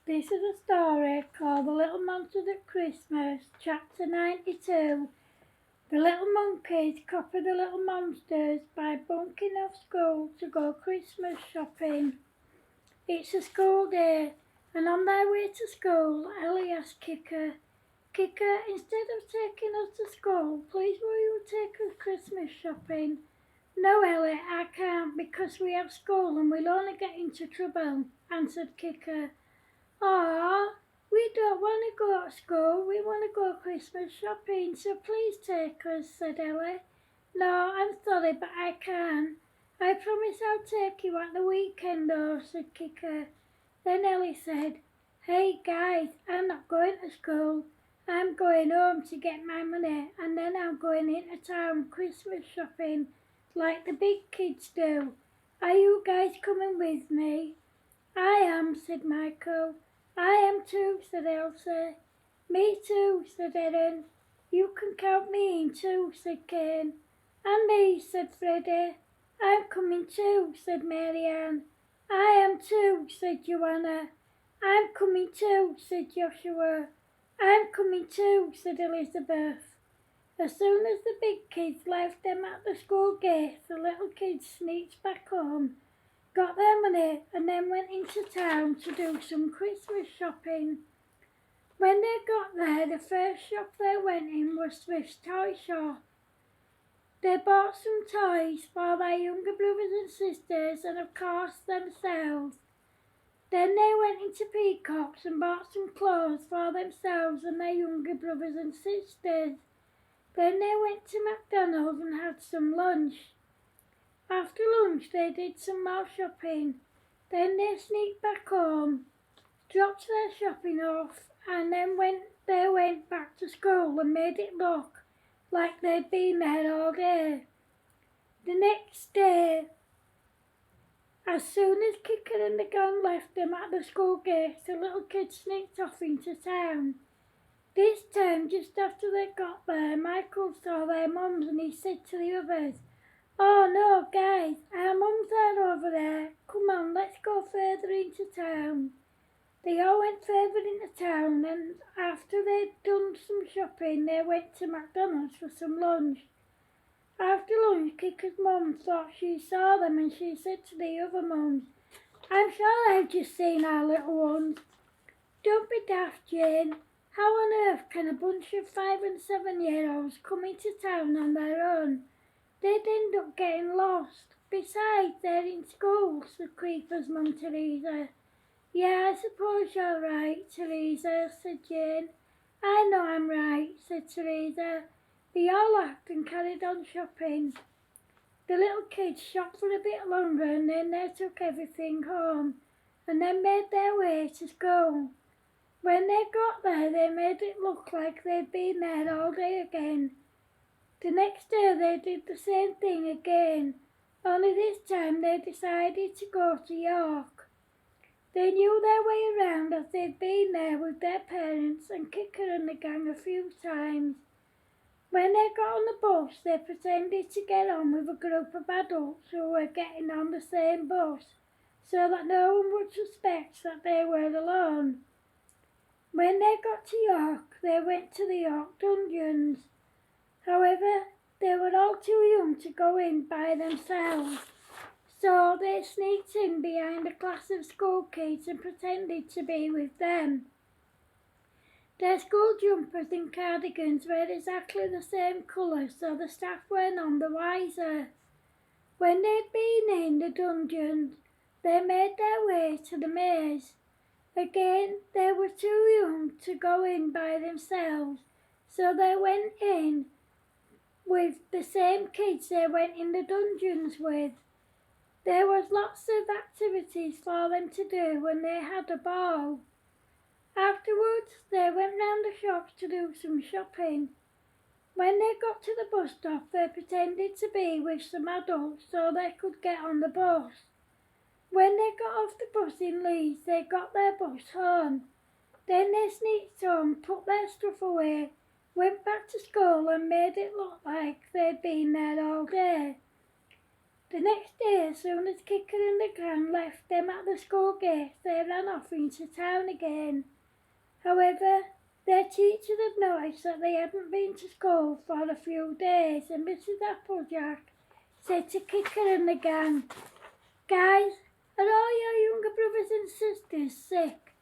This is a story called The Little Monsters at Christmas, Chapter 92. The little monkeys copied the little monsters by bunking off school to go Christmas shopping. It's a school day, and on their way to school, Ellie asked Kicker, Kicker, instead of taking us to school, please will you take us Christmas shopping? No, Ellie, I can't because we have school and we'll only get into trouble, answered Kicker. Aw, we don't want to go to school, we want to go Christmas shopping, so please take us, said Ellie. No, I'm sorry, but I can't. I promise I'll take you at the weekend though, said Kicker. Then Ellie said, Hey guys, I'm not going to school. I'm going home to get my money and then I'm going into town Christmas shopping like the big kids do. Are you guys coming with me? I am, said Michael. I am too, said Elsa. Me too, said Erin. You can count me in too, said Kane. And me, said Freddie. I'm coming too, said Marianne. I am too, said Joanna. I'm coming too, said Joshua. I'm coming too, said Elizabeth. As soon as the big kids left them at the school gate, the little kids sneaked back home, got their money, and then went into town to do some Christmas shopping. When they got there, the first shop they went in was Swift's toy shop. They bought some toys for their younger brothers and sisters and of course themselves. Then they went into Peacock's and bought some clothes for themselves and their younger brothers and sisters. Then they went to McDonald's and had some lunch. After lunch they did some more shopping. Then they sneaked back home, dropped their shopping off, and then they went back to school and made it look like they'd been there all day. The next day, as soon as Kicker and the gang left them at the school gates, the little kids sneaked off into town. This time, just after they got there, Michael saw their mums and he said to the others, Oh no, guys, our mums are over there. Come on, let's go further into town. They all went further into town and after they'd done some shopping, they went to McDonald's for some lunch. After lunch, Kicker's mum thought she saw them and she said to the other mums, I'm sure they've just seen our little ones. Don't be daft, Jane. How on earth can a bunch of 5 and 7-year-olds come into town on their own? They'd end up getting lost. Besides, they're in school, said Creeper's mum, Teresa. Yeah, I suppose you're right, Teresa, said Jane. I know I'm right, said Teresa. They all laughed and carried on shopping. The little kids shopped for a bit longer and then they took everything home and then made their way to school. When they got there, they made it look like they'd been there all day again. The next day they did the same thing again, only this time they decided to go to York. They knew their way around as they'd been there with their parents and Kicker and the gang a few times. When they got on the bus, they pretended to get on with a group of adults who were getting on the same bus, so that no one would suspect that they were alone. When they got to York, they went to the York Dungeons. However, they were all too young to go in by themselves, so they sneaked in behind a class of school kids and pretended to be with them. Their school jumpers and cardigans were exactly the same colour, so the staff were none the wiser. When they'd been in the dungeons, they made their way to the maze. Again, they were too young to go in by themselves, so they went in with the same kids they went in the dungeons with. There was lots of activities for them to do and they had a ball. Afterwards, they went round the shops to do some shopping. When they got to the bus stop, they pretended to be with some adults so they could get on the bus. When they got off the bus in Leeds, they got their bus home. Then they sneaked home, put their stuff away, went back to school and made it look like they'd been there all day. The next day, as soon as Kicker and the gang left them at the school gate, they ran off into town again. However, their teacher had noticed that they hadn't been to school for a few days, and Mrs. Applejack said to Kicker and the gang, "Guys, are all your younger brothers and sisters sick?"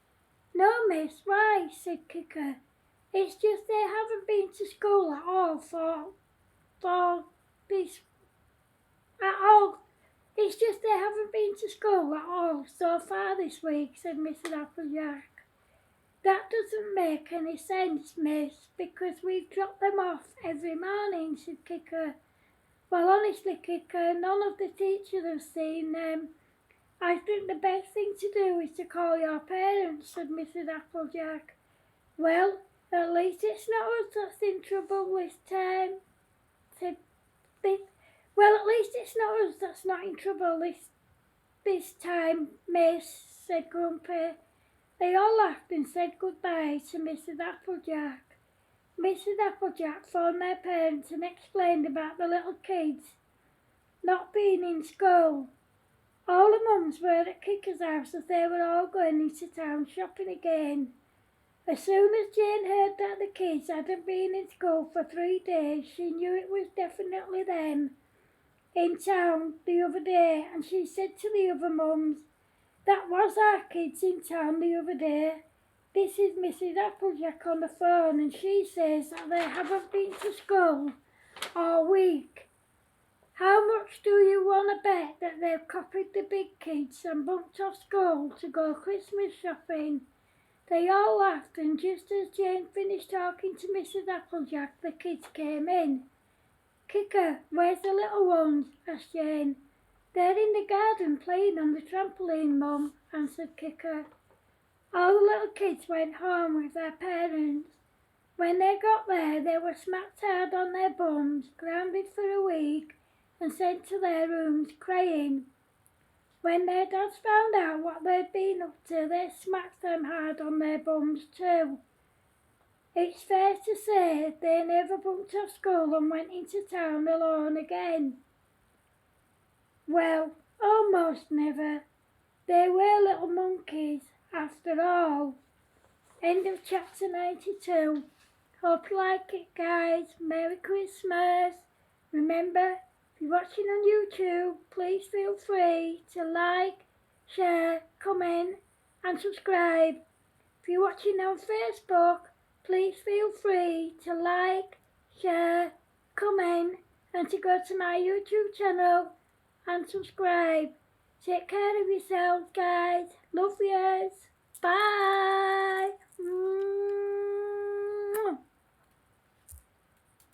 "No, miss, why?" said Kicker. "It's just they haven't been to school at all It's just they haven't been to school at all so far this week," said Mrs. Applejack. "That doesn't make any sense, miss, because we've dropped them off every morning," said Kicker. "Well, honestly, Kicker, none of the teachers have seen them. I think the best thing to do is to call your parents," said Mrs. Applejack. "Well, at least it's not us that's in trouble this time," "Well, at least it's not us that's not in trouble this time, miss," said Grumpy. They all laughed and said goodbye to Mrs. Applejack. Mrs. Applejack phoned their parents and explained about the little kids not being in school. All the mums were at Kicker's house as they were all going into town shopping again. As soon as Jane heard that the kids hadn't been in school for 3 days, she knew it was definitely them in town the other day, and she said to the other mums, "That was our kids in town the other day. This is Mrs. Applejack on the phone, and she says that they haven't been to school all week. How much do you want to bet that they've copied the big kids and bunked off school to go Christmas shopping?" They all laughed, and just as Jane finished talking to Mrs. Applejack, the kids came in. "Kicker, where's the little ones?" asked Jane. "They're in the garden playing on the trampoline, Mum," answered Kicker. All the little kids went home with their parents. When they got there, they were smacked hard on their bums, grounded for a week, and sent to their rooms crying. When their dads found out what they'd been up to, they smacked them hard on their bums too. It's fair to say they never bunked off school and went into town alone again. Well, almost never. They were little monkeys, after all. End of chapter 92. Hope you like it, guys. Merry Christmas. Remember, if you're watching on YouTube, please feel free to like, share, comment and subscribe. If you're watching on Facebook, please feel free to like, share, comment and to go to my YouTube channel and subscribe. Take care of yourselves, guys. Love yous. Bye.